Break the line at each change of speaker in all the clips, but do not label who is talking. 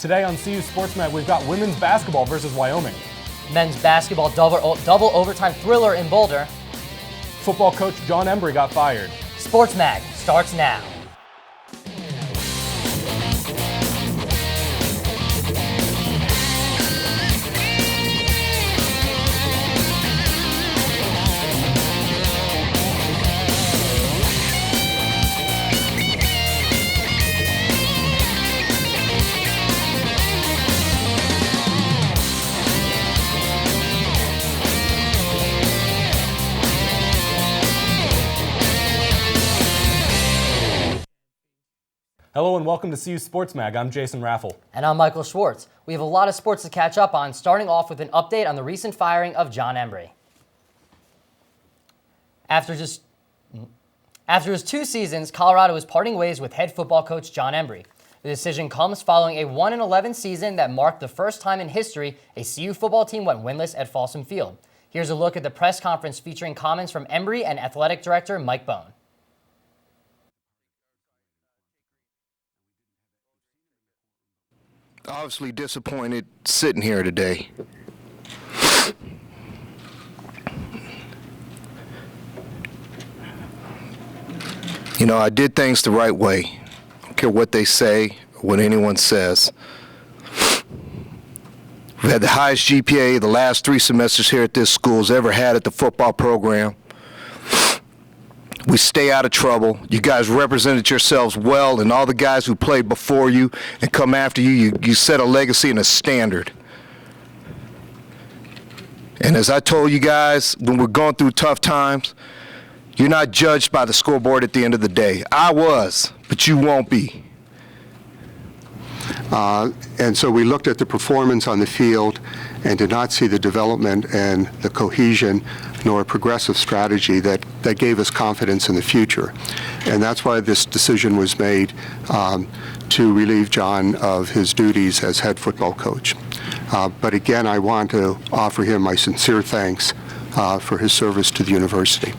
Today on CU Sports Mag, we've got women's basketball versus Wyoming.
Men's basketball double overtime thriller in Boulder.
Football coach John Embry got fired.
Sports Mag starts now.
Hello and welcome to CU Sports Mag. I'm Jason Raffle.
And I'm Michael Schwartz. We have a lot of sports to catch up on, starting off with an update on the recent firing of John Embry. After his 2 seasons, Colorado is parting ways with head football coach John Embry. The decision comes following a 1-11 season that marked the first time in history a CU football team went winless at Folsom Field. Here's a look at the press conference featuring comments from Embry and athletic director Mike Bohn.
Obviously disappointed sitting here today. You know, I did things the right way. I don't care what they say or what anyone says. We've had the highest GPA the last 3 semesters here at this school's ever had at the football program. We stay out of trouble. You guys represented yourselves well, and all the guys who played before you and come after you, you set a legacy and a standard. And as I told you guys, when we're going through tough times, you're not judged by the scoreboard at the end of the day. I was, but you won't be.
And so we looked at the performance on the field and did not see the development and the cohesion nor a progressive strategy that gave us confidence in the future. And that's why this decision was made to relieve John of his duties as head football coach. But again, I want to offer him my sincere thanks for his service to the university.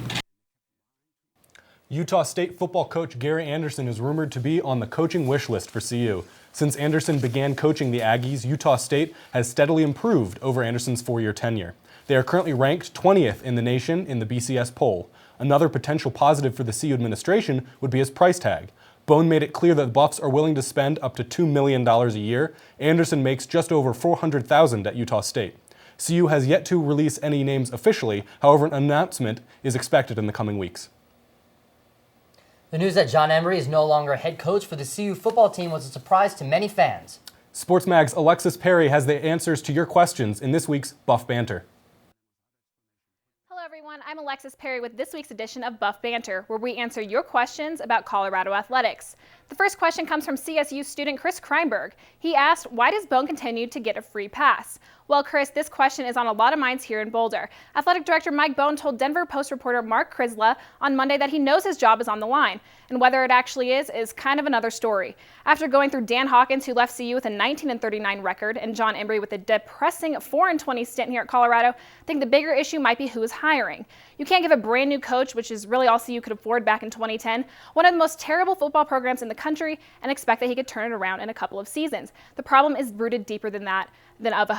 Utah State football coach Gary Anderson is rumored to be on the coaching wish list for CU. Since Anderson began coaching the Aggies, Utah State has steadily improved over Anderson's 4-year tenure. They are currently ranked 20th in the nation in the BCS poll. Another potential positive for the CU administration would be his price tag. Bohn made it clear that the Buffs are willing to spend up to $2 million a year. Anderson makes just over $400,000 at Utah State. CU has yet to release any names officially, however an announcement is expected in the coming weeks.
The news that John Embry is no longer head coach for the CU football team was a surprise to many fans.
Sports Mag's Alexis Perry has the answers to your questions in this week's Buff Banter.
Hello everyone, I'm Alexis Perry with this week's edition of Buff Banter, where we answer your questions about Colorado athletics. The first question comes from CSU student Chris Kreinberg. He asked, why does Bohn continue to get a free pass? Well, Chris, this question is on a lot of minds here in Boulder. Athletic director Mike Bohn told Denver Post reporter Mark Krizla on Monday that he knows his job is on the line, and whether it actually is kind of another story. After going through Dan Hawkins, who left CU with a 19-39 record, and John Embry with a depressing 4-20 stint here at Colorado, I think the bigger issue might be who is hiring. You can't give a brand new coach, which is really all CU could afford back in 2010, one of the most terrible football programs in the country, and expect that he could turn it around in a couple of seasons. The problem is rooted deeper than that, than of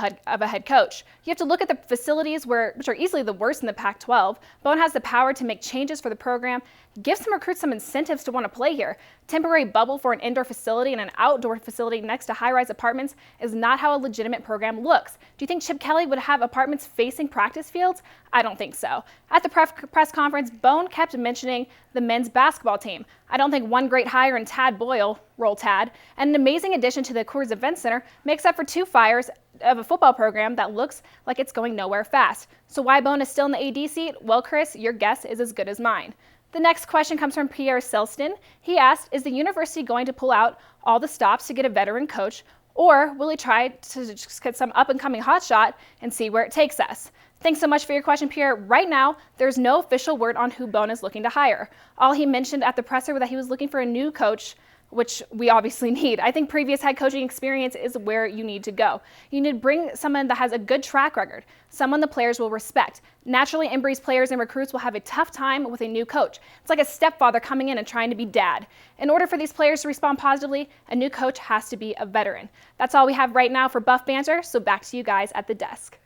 a head coach. You have to look at the facilities which are easily the worst in the Pac-12. Bohn has the power to make changes for the program, give some recruits some incentives to want to play here. Temporary bubble for an indoor facility and an outdoor facility next to high-rise apartments is not how a legitimate program looks. Do you think Chip Kelly would have apartments facing practice fields? I don't think so. At the press conference, Bohn kept mentioning the men's basketball team. I don't think one great hire in Tad Boyle, Roll Tad, and an amazing addition to the Coors Event Center makes up for 2 fires of a football program that looks like it's going nowhere fast. So why Bohn is still in the AD seat? Well, Chris, your guess is as good as mine. The next question comes from Pierre Selston. He asked, is the university going to pull out all the stops to get a veteran coach, or will he try to just get some up-and-coming hotshot and see where it takes us? Thanks so much for your question, Pierre. Right now, there's no official word on who Bohn is looking to hire. All he mentioned at the presser was that he was looking for a new coach which we obviously need. I think previous head coaching experience is where you need to go. You need to bring someone that has a good track record, someone the players will respect. Naturally, Embry's players and recruits will have a tough time with a new coach. It's like a stepfather coming in and trying to be dad. In order for these players to respond positively, a new coach has to be a veteran. That's all we have right now for Buff Banter, so back to you guys at the desk.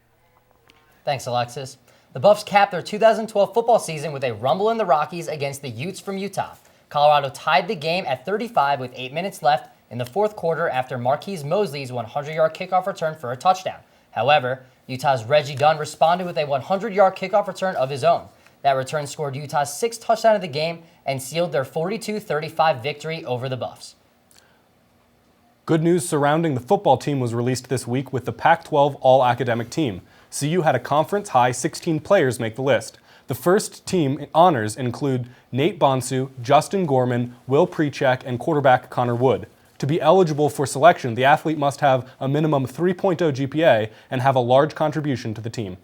Thanks, Alexis. The Buffs capped their 2012 football season with a rumble in the Rockies against the Utes from Utah. Colorado tied the game at 35 with 8 minutes left in the fourth quarter after Marquise Mosley's 100-yard kickoff return for a touchdown. However, Utah's Reggie Dunn responded with a 100-yard kickoff return of his own. That return scored Utah's 6th touchdown of the game and sealed their 42-35 victory over the Buffs.
Good news surrounding the football team was released this week with the Pac-12 All-Academic Team. CU had a conference-high 16 players make the list. The first team honors include Nate Bonsu, Justin Gorman, Will Prechek, and quarterback Connor Wood. To be eligible for selection, the athlete must have a minimum 3.0 GPA and have a large contribution to the team.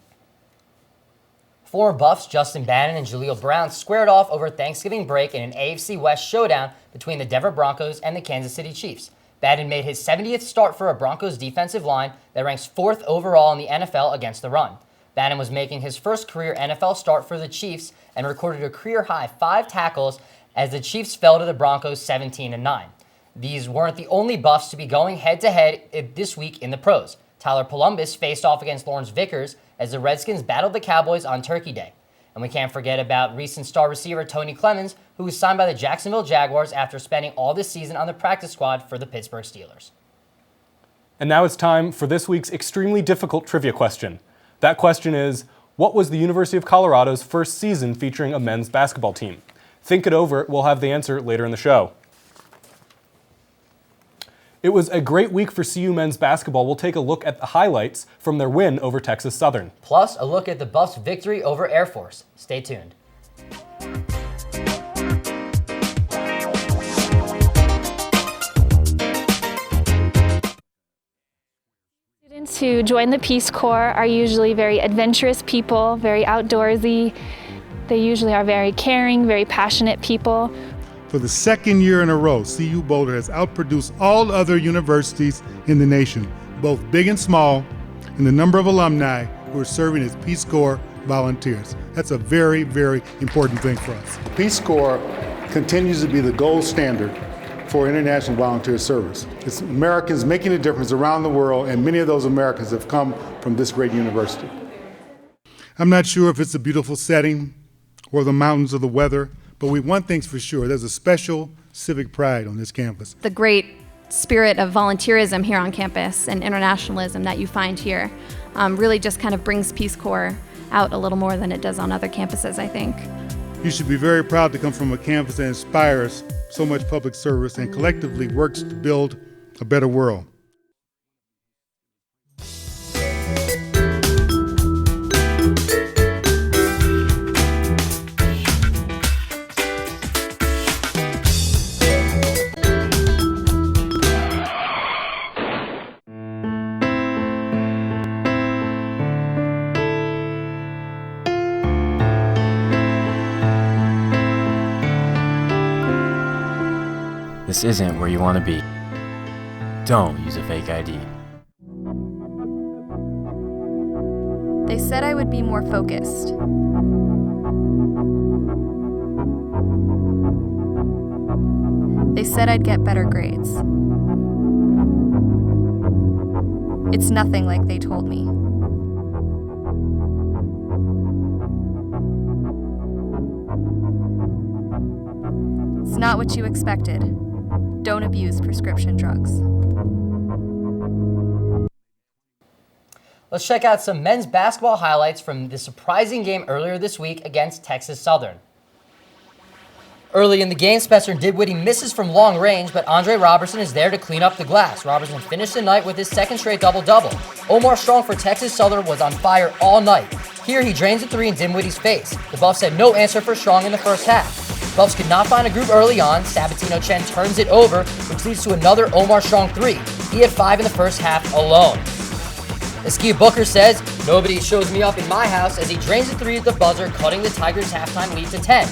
Former Buffs Justin Bannon and Jaleel Brown squared off over Thanksgiving break in an AFC West showdown between the Denver Broncos and the Kansas City Chiefs. Bannon made his 70th start for a Broncos defensive line that ranks 4th overall in the NFL against the run. Bannon was making his first career NFL start for the Chiefs and recorded a career-high 5 tackles as the Chiefs fell to the Broncos 17-9. These weren't the only Buffs to be going head-to-head this week in the pros. Tyler Columbus faced off against Lawrence Vickers as the Redskins battled the Cowboys on Turkey Day. And we can't forget about recent star receiver Tony Clemens, who was signed by the Jacksonville Jaguars after spending all this season on the practice squad for the Pittsburgh Steelers.
And now it's time for this week's extremely difficult trivia question. That question is, what was the University of Colorado's first season featuring a men's basketball team? Think it over, we'll have the answer later in the show. It was a great week for CU men's basketball. We'll take a look at the highlights from their win over Texas Southern.
Plus, a look at the Buffs' victory over Air Force. Stay tuned.
Students who join the Peace Corps are usually very adventurous people, very outdoorsy. They usually are very caring, very passionate people.
For the second year in a row, CU Boulder has outproduced all other universities in the nation, both big and small, in the number of alumni who are serving as Peace Corps volunteers. That's a very, very important thing for us. Peace Corps continues to be the gold standard for international volunteer service. It's Americans making a difference around the world, and many of those Americans have come from this great university. I'm not sure if it's the beautiful setting or the mountains or the weather, but one thing's for sure, there's a special civic pride on this campus.
The great spirit of volunteerism here on campus and internationalism that you find here really just kind of brings Peace Corps out a little more than it does on other campuses, I think.
You should be very proud to come from a campus that inspires so much public service and collectively works to build a better world.
This isn't where you want to be. Don't use a fake ID.
They said I would be more focused. They said I'd get better grades. It's nothing like they told me. It's not what you expected. Don't abuse prescription drugs.
Let's check out some men's basketball highlights from the surprising game earlier this week against Texas Southern. Early in the game, Spencer Dinwiddie misses from long range, but Andre Robertson is there to clean up the glass. Robertson finished the night with his second straight double-double. Omar Strong for Texas Southern was on fire all night. Here he drains a three in Dinwiddie's face. The Buffs had no answer for Strong in the first half. Buffs could not find a groove early on. Sabatino Chen turns it over, which leads to another Omar Strong three. He had 5 in the first half alone. Askia Booker says, "Nobody shows me up in my house," as he drains the three at the buzzer, cutting the Tigers' halftime lead to 10.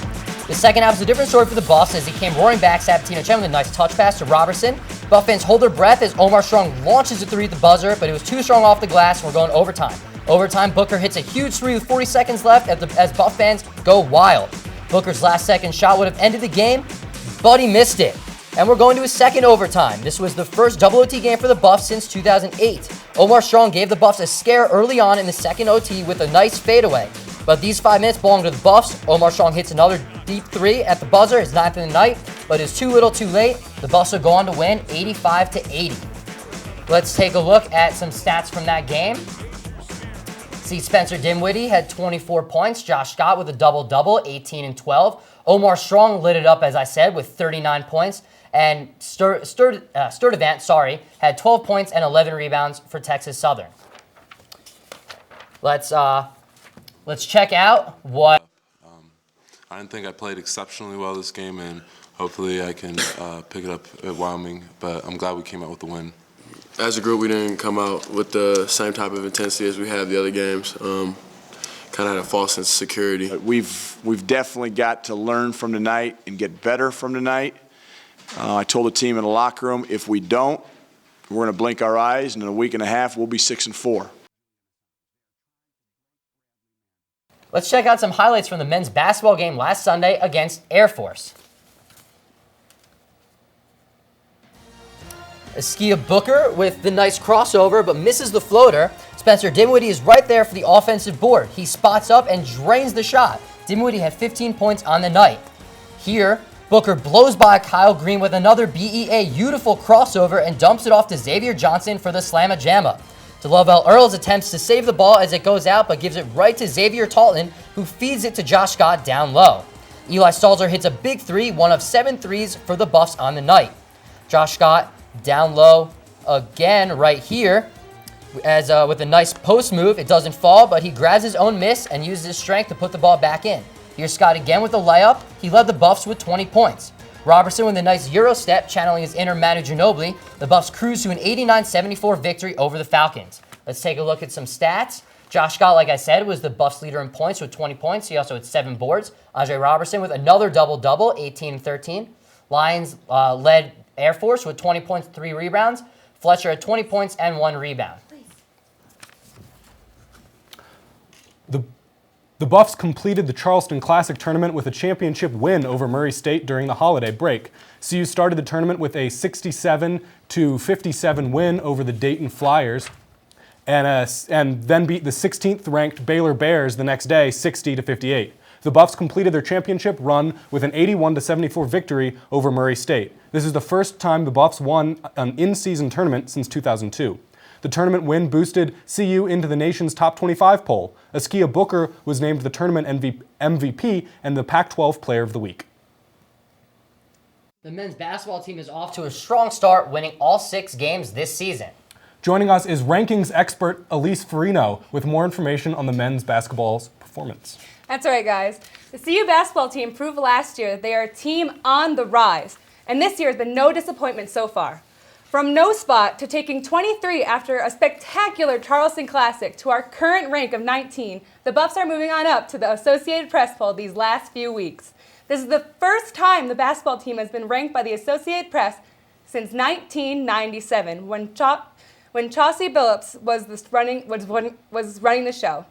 The second half was a different story for the Buffs as he came roaring back. Sabatino Chen with a nice touch pass to Robertson. Buff fans hold their breath as Omar Strong launches a three at the buzzer, but it was too strong off the glass and we're going overtime. Overtime, Booker hits a huge three with 40 seconds left as Buff fans go wild. Booker's last second shot would have ended the game, but he missed it. And we're going to a second overtime. This was the first double OT game for the Buffs since 2008. Omar Strong gave the Buffs a scare early on in the second OT with a nice fadeaway. But these 5 minutes belong to the Buffs. Omar Strong hits another deep three at the buzzer, his 9th of the night, but it's too little too late. The Buffs will go on to win 85-80. Let's take a look at some stats from that game. See, Spencer Dinwiddie had 24 points. Josh Scott with a double-double, 18 and 12. Omar Strong lit it up, as I said, with 39 points. And Sturdivant, had 12 points and 11 rebounds for Texas Southern. Let's check out what.
I didn't think I played exceptionally well this game, and hopefully I can pick it up at Wyoming. But I'm glad we came out with the win.
As a group, we didn't come out with the same type of intensity as we had the other games. Kind of had a false sense of security.
We've definitely got to learn from tonight and get better from tonight. I told the team in the locker room, if we don't, we're going to blink our eyes, and in a week and a half, we'll be 6-4.
Let's check out some highlights from the men's basketball game last Sunday against Air Force. Askia Booker with the nice crossover, but misses the floater. Spencer Dinwiddie is right there for the offensive board. He spots up and drains the shot. Dinwiddie had 15 points on the night. Here, Booker blows by Kyle Green with another BEA beautiful crossover and dumps it off to Xavier Johnson for the slamma jamma. DeLovell Earls attempts to save the ball as it goes out, but gives it right to Xavier Talton, who feeds it to Josh Scott down low. Eli Stalzer hits a big three, one of 7 threes for the Buffs on the night. Josh Scott down low again right here, as with a nice post move. It doesn't fall, but he grabs his own miss and uses his strength to put the ball back in. Here's Scott again with a layup. He led the Buffs with 20 points. Robertson with a nice Euro step, channeling his inner Manu Ginobili. The Buffs cruise to an 89-74 victory over the Falcons. Let's take a look at some stats. Josh Scott, like I said, was the Buffs leader in points with 20 points. He also had 7 boards. Andre Robertson with another double-double, 18 and 13. Lions led Air Force with 20 points, 3 rebounds. Fletcher had 20 points and 1 rebound.
The Buffs completed the Charleston Classic tournament with a championship win over Murray State during the holiday break. CU started the tournament with a 67-57 win over the Dayton Flyers, and then beat the 16th-ranked Baylor Bears the next day, 60-58. The Buffs completed their championship run with an 81-74 victory over Murray State. This is the first time the Buffs won an in-season tournament since 2002. The tournament win boosted CU into the nation's top 25 poll. Askia Booker was named the tournament MVP and the Pac-12 Player of the Week.
The men's basketball team is off to a strong start, winning all 6 games this season.
Joining us is rankings expert Elise Farino with more information on the men's basketball's performance.
That's right, guys. The CU basketball team proved last year that they are a team on the rise, and this year has been no disappointment so far. From no spot to taking 23 after a spectacular Charleston Classic to our current rank of 19, the Buffs are moving on up to the Associated Press poll these last few weeks. This is the first time the basketball team has been ranked by the Associated Press since 1997, when Chauncey Billups was running the show.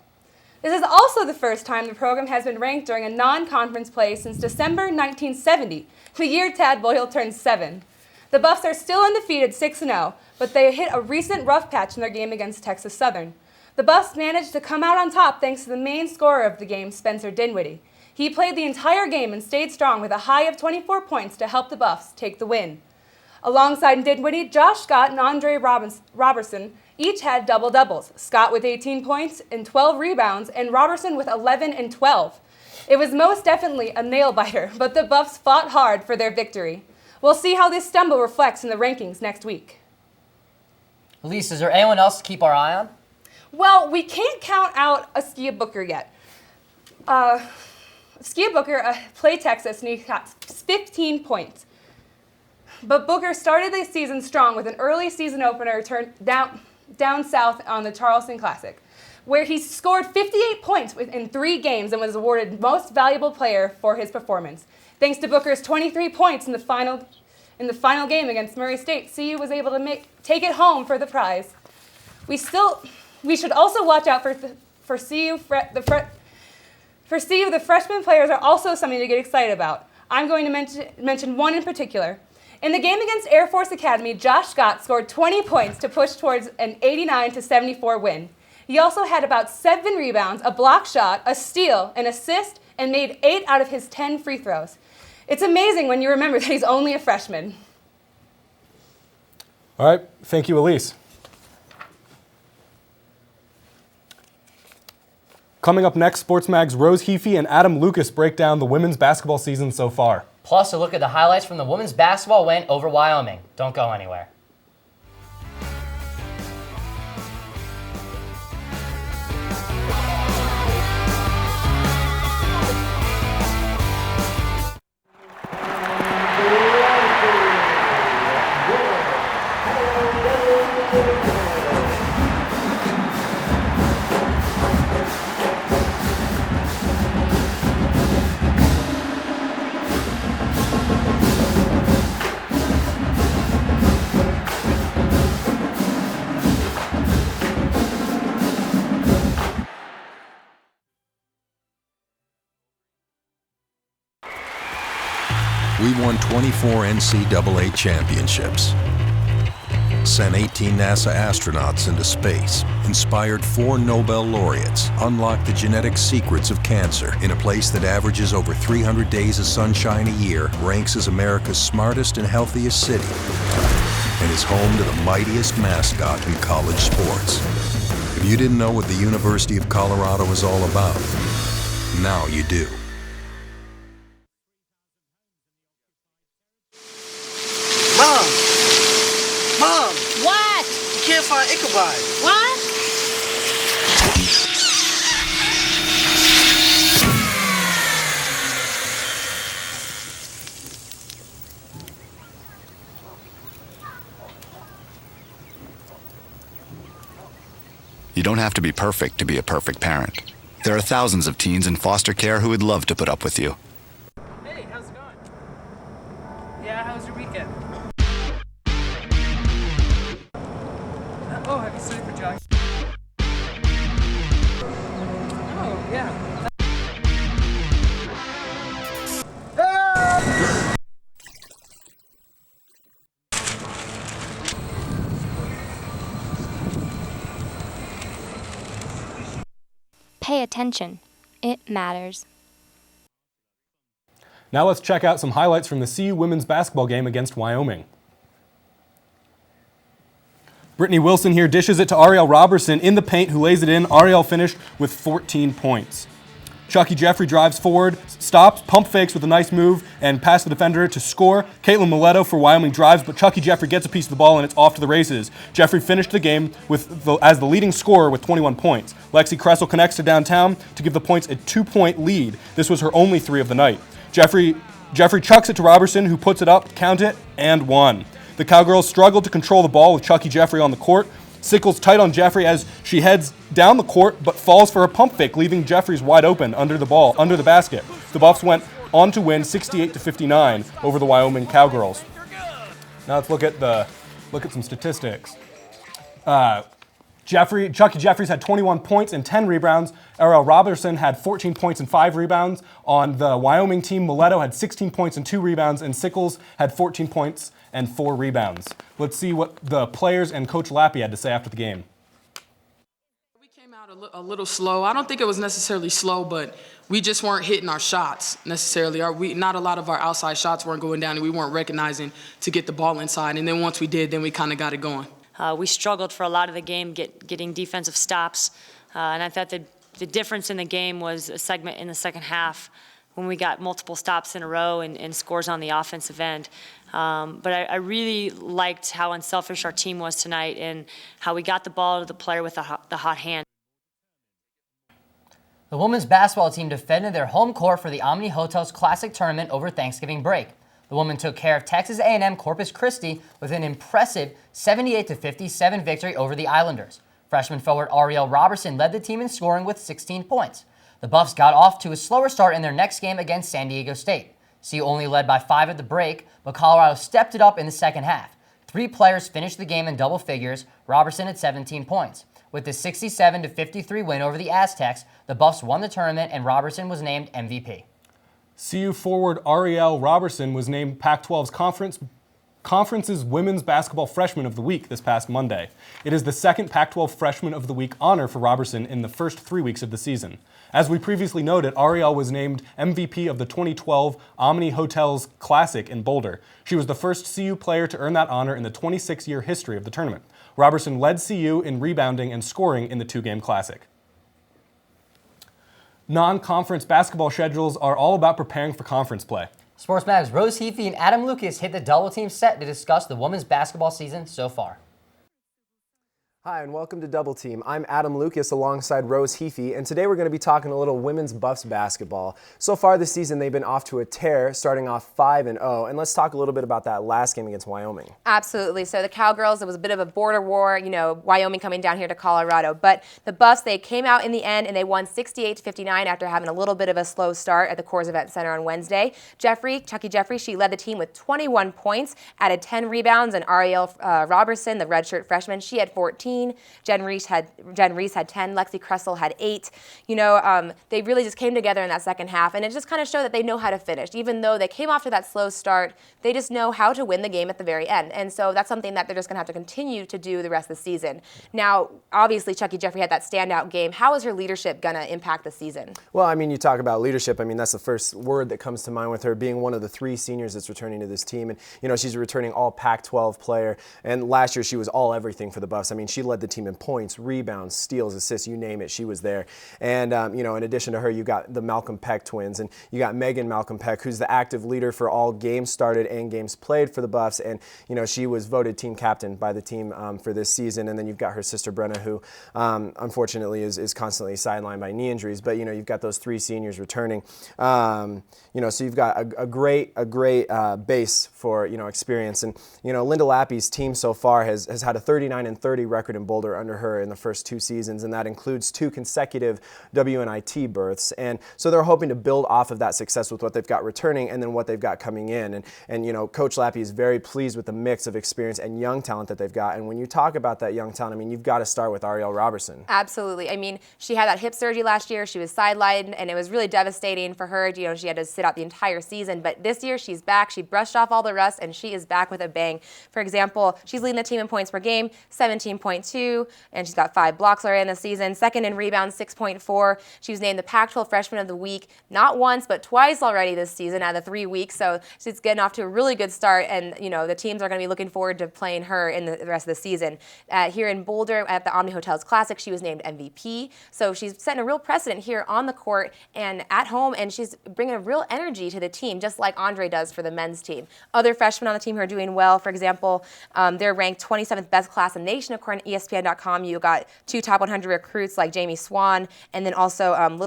This is also the first time the program has been ranked during a non-conference play since December 1970, the year Tad Boyle turned 7. The Buffs are still undefeated 6-0, but they hit a recent rough patch in their game against Texas Southern. The Buffs managed to come out on top thanks to the main scorer of the game, Spencer Dinwiddie. He played the entire game and stayed strong with a high of 24 points to help the Buffs take the win. Alongside Dinwiddie, Josh Scott and Andre Robertson each had double-doubles, Scott with 18 points and 12 rebounds, and Robertson with 11 and 12. It was most definitely a nail-biter, but the Buffs fought hard for their victory. We'll see how this stumble reflects in the rankings next week.
Elise, is there anyone else to keep our eye on?
Well, we can't count out Askia Booker yet. Askia Booker played Texas and he got 15 points. But Booker started the season strong with an early season opener down south on the Charleston Classic. where he scored 58 points in 3 games and was awarded Most Valuable Player for his performance. Thanks to Booker's 23 points in the final game against Murray State, CU was able to take it home for the prize. We should also watch out for CU. For CU, the freshman players are also something to get excited about. I'm going to mention one in particular. In the game against Air Force Academy, Josh Scott scored 20 points to push towards an 89-74 win. He also had about 7 rebounds, a block shot, a steal, an assist, and made 8 out of his 10 free throws. It's amazing when you remember that he's only a freshman.
All right, thank you, Elise. Coming up next, SportsMag's Rose Heafy and Adam Lucas break down the women's basketball season so far.
Plus, a look at the highlights from the women's basketball win over Wyoming. Don't go anywhere.
We won 24 NCAA championships, sent 18 NASA astronauts into space, inspired 4 Nobel laureates, unlocked the genetic secrets of cancer in a place that averages over 300 days of sunshine a year, ranks as America's smartest and healthiest city, and is home to the mightiest mascot in college sports. If you didn't know what the University of Colorado is all about, now you do.
Mom!
What?
You can't find Ichabod.
What?
You don't have to be perfect to be a perfect parent. There are thousands of teens in foster care who would love to put up with you.
Hey, how's it going? Yeah, how was your weekend? Oh, have you studied for JOG? Oh, yeah.
Pay attention. It matters.
Now let's check out some highlights from the CU women's basketball game against Wyoming. Brittany Wilson here dishes it to Ariel Robertson in the paint, who lays it in. Ariel finished with 14 points. Chucky Jeffrey drives forward, stops, pump fakes with a nice move, and past the defender to score. Caitlin Mileto for Wyoming drives, but Chucky Jeffrey gets a piece of the ball and it's off to the races. Jeffrey finished the game as the leading scorer with 21 points. Lexi Kressel connects to downtown to give the points a 2-point lead. This was her only 3 of the night. Jeffrey chucks it to Robertson, who puts it up, count it, and 1. The Cowgirls struggled to control the ball with Chucky Jeffrey on the court. Sickles tight on Jeffrey as she heads down the court, but falls for a pump fake, leaving Jeffries wide open under the basket. The Buffs went on to win 68-59 over the Wyoming Cowgirls. Now let's look at some statistics. Chucky Jeffries had 21 points and 10 rebounds. Ariel Robertson had 14 points and 5 rebounds. On the Wyoming team, Mileto had 16 points and 2 rebounds, and Sickles had 14 points and 4 rebounds. Let's see what the players and Coach Lappy had to say after the game.
We came out a little slow. I don't think it was necessarily slow, but we just weren't hitting our shots necessarily. Not a lot of our outside shots weren't going down, and we weren't recognizing to get the ball inside. And then once we did, then we kind of got it going.
We struggled for a lot of the game getting defensive stops, and I thought the difference in the game was a segment in the second half when we got multiple stops in a row and scores on the offensive end. But I really liked how unselfish our team was tonight and how we got the ball to the player with the hot hand.
The women's basketball team defended their home court for the Omni Hotels Classic Tournament over Thanksgiving break. The women took care of Texas A&M Corpus Christi with an impressive 78-57 victory over the Islanders. Freshman forward Ariel Robertson led the team in scoring with 16 points. The Buffs got off to a slower start in their next game against San Diego State. CU only led by 5 at the break, but Colorado stepped it up in the second half. 3 players finished the game in double figures. Robertson had 17 points. With the 67-53 win over the Aztecs, the Buffs won the tournament and Robertson was named MVP.
CU forward Ariel Robertson was named Pac-12's Conference's Women's Basketball Freshman of the Week this past Monday. It is the second Pac-12 Freshman of the Week honor for Robertson in the first 3 weeks of the season. As we previously noted, Ariel was named MVP of the 2012 Omni Hotels Classic in Boulder. She was the first CU player to earn that honor in the 26-year history of the tournament. Robertson led CU in rebounding and scoring in the 2-game Classic. Non-conference basketball schedules are all about preparing for conference play.
Sports Mag's Rose Heafy and Adam Lucas hit the double team set to discuss the women's basketball season so far.
Hi, and welcome to Double Team. I'm Adam Lucas alongside Rose Heafy, and today we're going to be talking a little women's Buffs basketball. So far this season, they've been off to a tear, starting off 5-0, and let's talk a little bit about that last game against Wyoming.
Absolutely. So the Cowgirls, it was a bit of a border war, Wyoming coming down here to Colorado, but the Buffs, they came out in the end and they won 68-59 after having a little bit of a slow start at the Coors Event Center on Wednesday. Chucky Jeffrey, she led the team with 21 points, added 10 rebounds, and Ariel Robertson, the redshirt freshman, she had 14. Jen Reese had 10. Lexi Kressel had 8. They really just came together in that second half, and it just kind of showed that they know how to finish. Even though they came off to that slow start, they just know how to win the game at the very end. And so that's something that they're just going to have to continue to do the rest of the season. Now, obviously, Chucky Jeffrey had that standout game. How is her leadership going to impact the season?
Well, I mean, you talk about leadership. I mean, that's the first word that comes to mind with her, being one of the 3 seniors that's returning to this team. And, she's a returning all Pac-12 player. And last year, she was all everything for the Buffs. I mean, she led the team in points, rebounds, steals, assists, you name it, she was there. And, in addition to her, you got the Malcolm Peck twins, and you got Megan Malcolm Peck, who's the active leader for all games started and games played for the Buffs. And, she was voted team captain by the team for this season. And then you've got her sister, Brenna, who unfortunately is constantly sidelined by knee injuries. But, you've got those 3 seniors returning. So you've got a great base for, experience. And, Linda Lappy's team so far has had a 39-30 record in Boulder under her in the first 2 seasons, and that includes 2 consecutive WNIT berths. And so they're hoping to build off of that success with what they've got returning and then what they've got coming in. And Coach Lappy is very pleased with the mix of experience and young talent that they've got. And when you talk about that young talent, I mean, you've got to start with Ariel Robertson.
Absolutely. I mean, she had that hip surgery last year. She was sidelined, and it was really devastating for her. She had to sit out the entire season. But this year, she's back. She brushed off all the rust, and she is back with a bang. For example, she's leading the team in points per game, 17.2, and she's got 5 blocks already in the season. Second in rebounds, 6.4. She was named the Pac-12 Freshman of the Week, not once, but twice already this season out of the 3 weeks. So she's getting off to a really good start, and the teams are going to be looking forward to playing her in the rest of the season. Here in Boulder at the Omni Hotels Classic, she was named MVP. So she's setting a real precedent here on the court and at home, and she's bringing a real energy to the team, just like Andre does for the men's team. Other freshmen on the team who are doing well, for example, they're ranked 27th best class in the nation according to ESPN.com. You got 2 top 100 recruits like Jamie Swan, and then also from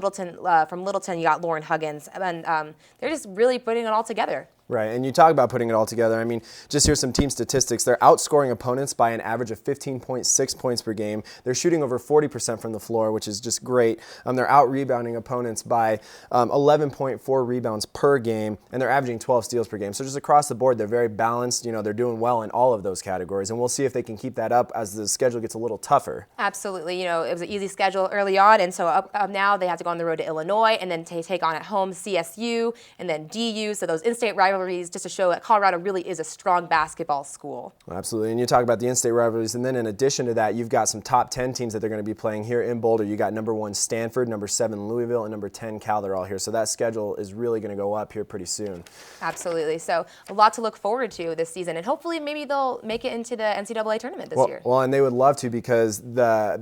Littleton, you got Lauren Huggins. And they're just really putting it all together.
Right, and you talk about putting it all together. I mean, just here's some team statistics. They're outscoring opponents by an average of 15.6 points per game. They're shooting over 40% from the floor, which is just great. They're out-rebounding opponents by 11.4 rebounds per game, and they're averaging 12 steals per game. So just across the board, they're very balanced. They're doing well in all of those categories, and we'll see if they can keep that up as the schedule gets a little tougher.
Absolutely. It was an easy schedule early on, and so up now they have to go on the road to Illinois, and then take on at home CSU, and then DU, so those in-state rivalries just to show that Colorado really is a strong basketball school.
Absolutely, and you talk about the in-state rivalries, and then in addition to that, you've got some top 10 teams that they're going to be playing here in Boulder. You got number 1 Stanford, number 7 Louisville, and number 10 Cal. They're all here, so that schedule is really going to go up here pretty soon.
Absolutely, so a lot to look forward to this season, and hopefully maybe they'll make it into the NCAA tournament this year.
Well, and they would love to, because the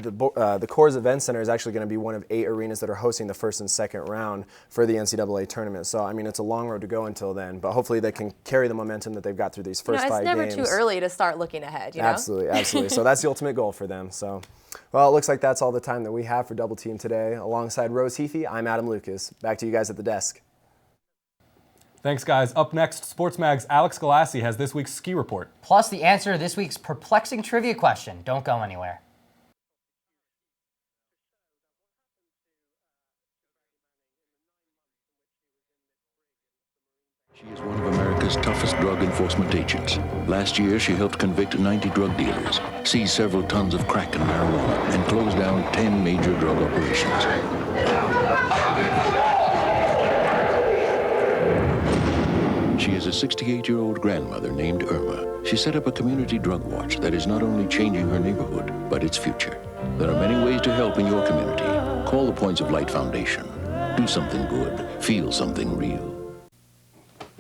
Coors Event Center is actually going to be one of 8 arenas that are hosting the first and second round for the NCAA tournament. So I mean, it's a long road to go until then, but hopefully they can carry the momentum that they've got through these first 5 games.
It's never too early to start looking ahead,
Absolutely. So that's the ultimate goal for them. So, well, it looks like that's all the time that we have for Double Team today. Alongside Rose Heafy, I'm Adam Lucas. Back to you guys at the desk.
Thanks, guys. Up next, Sports Mag's Alex Galassi has this week's ski report.
Plus the answer to this week's perplexing trivia question. Don't go anywhere.
She is one of America's toughest drug enforcement agents. Last year, she helped convict 90 drug dealers, seize several tons of crack and marijuana, and close down 10 major drug operations. She is a 68-year-old grandmother named Irma. She set up a community drug watch that is not only changing her neighborhood, but its future. There are many ways to help in your community. Call the Points of Light Foundation. Do something good. Feel something real.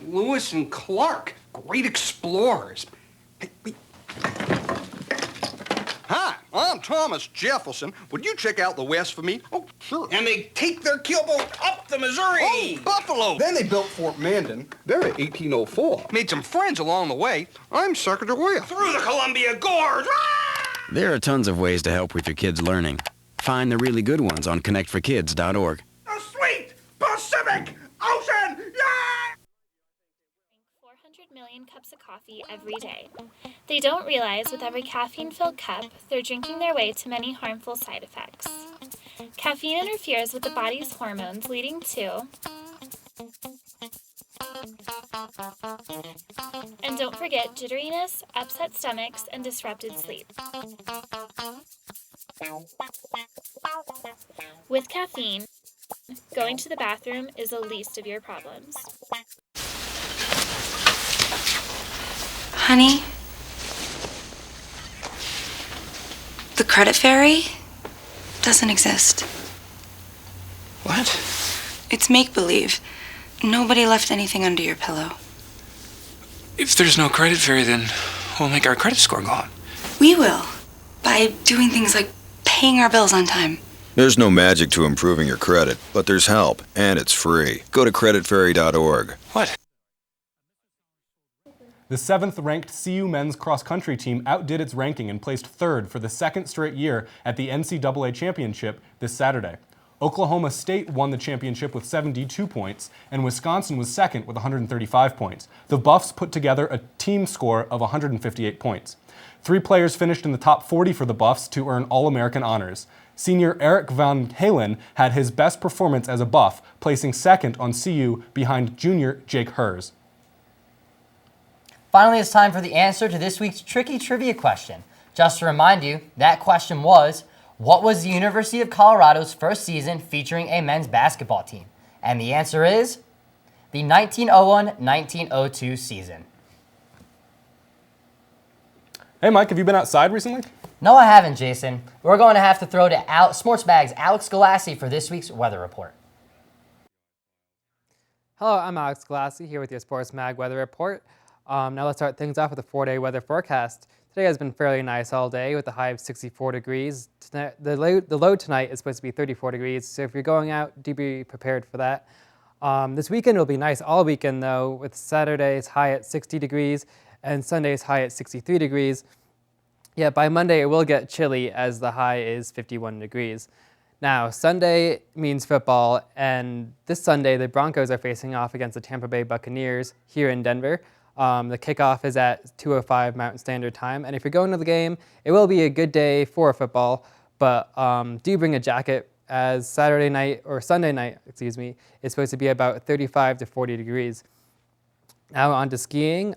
Lewis and Clark, great explorers. Hey, wait. Hi, I'm Thomas Jefferson. Would you check out the West for me? Oh, sure. And they take their keelboat up the Missouri. Oh, Buffalo. Then they built Fort Mandan. They're at 1804. Made some friends along the way. I'm Sacagawea. Through the Columbia Gorge.
There are tons of ways to help with your kids' learning. Find the really good ones on connectforkids.org.
The sweet Pacific Ocean! Yeah!
400 million cups of coffee every day. They don't realize with every caffeine-filled cup, they're drinking their way to many harmful side effects. Caffeine interferes with the body's hormones, leading to... And don't forget jitteriness, upset stomachs, and disrupted sleep. With caffeine, going to the bathroom is the least of your problems.
Honey, the credit fairy doesn't exist.
What?
It's make-believe. Nobody left anything under your pillow.
If there's no credit fairy, then we'll make our credit score go up.
We will, by doing things like paying our bills on time.
There's no magic to improving your credit, but there's help, and it's free. Go to creditfairy.org.
What?
The 7th-ranked CU men's cross-country team outdid its ranking and placed 3rd for the 2nd straight year at the NCAA championship this Saturday. Oklahoma State won the championship with 72 points, and Wisconsin was 2nd with 135 points. The Buffs put together a team score of 158 points. 3 players finished in the top 40 for the Buffs to earn All-American honors. Senior Eric Van Halen had his best performance as a Buff, placing 2nd on CU behind junior Jake Hers.
Finally, it's time for the answer to this week's tricky trivia question. Just to remind you, that question was, what was the University of Colorado's first season featuring a men's basketball team? And the answer is the 1901-1902 season.
Hey Mike, have you been outside recently?
No, I haven't, Jason. We're going to have to throw to Sports Mag's Alex Galassi for this week's weather report.
Hello, I'm Alex Galassi here with your Sports Mag weather report. Now let's start things off with a 4-day weather forecast. Today has been fairly nice all day with a high of 64 degrees. Tonight, the low tonight is supposed to be 34 degrees, so if you're going out, do be prepared for that. This weekend will be nice all weekend though, with Saturday's high at 60 degrees and Sunday's high at 63 degrees. Yet by Monday it will get chilly as the high is 51 degrees. Now, Sunday means football, and this Sunday the Broncos are facing off against the Tampa Bay Buccaneers here in Denver. The kickoff is at 2:05 Mountain Standard Time, and if you're going to the game, it will be a good day for football, but do bring a jacket as Sunday night, is supposed to be about 35 to 40 degrees. Now on to skiing.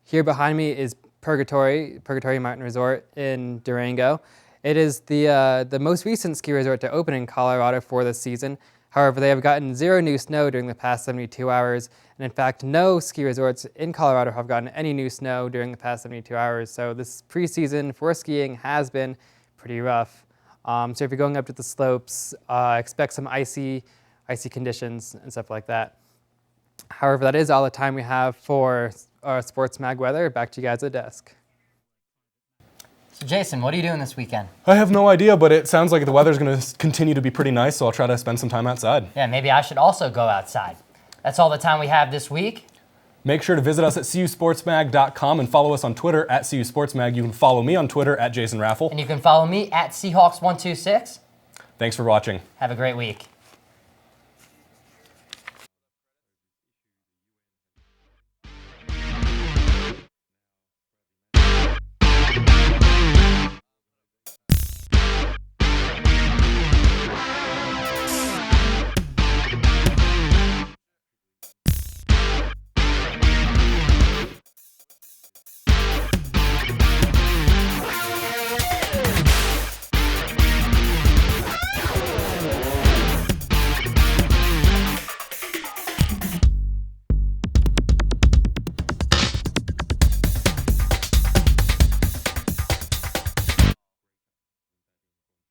Here behind me is Purgatory Mountain Resort in Durango. It is the most recent ski resort to open in Colorado for this season. However, they have gotten 0 new snow during the past 72 hours, and in fact, no ski resorts in Colorado have gotten any new snow during the past 72 hours, so this preseason for skiing has been pretty rough. So if you're going up to the slopes, expect some icy conditions and stuff like that. However, that is all the time we have for Sports Mag weather. Back to you guys at the desk.
So Jason, what are you doing this weekend?
I have no idea, but it sounds like the weather's going to continue to be pretty nice, so I'll try to spend some time outside.
Yeah, maybe I should also go outside. That's all the time we have this week.
Make sure to visit us at cusportsmag.com and follow us on Twitter at cusportsmag. You can follow me on Twitter at Jason Raffle.
And you can follow me at Seahawks126.
Thanks for watching.
Have a great week.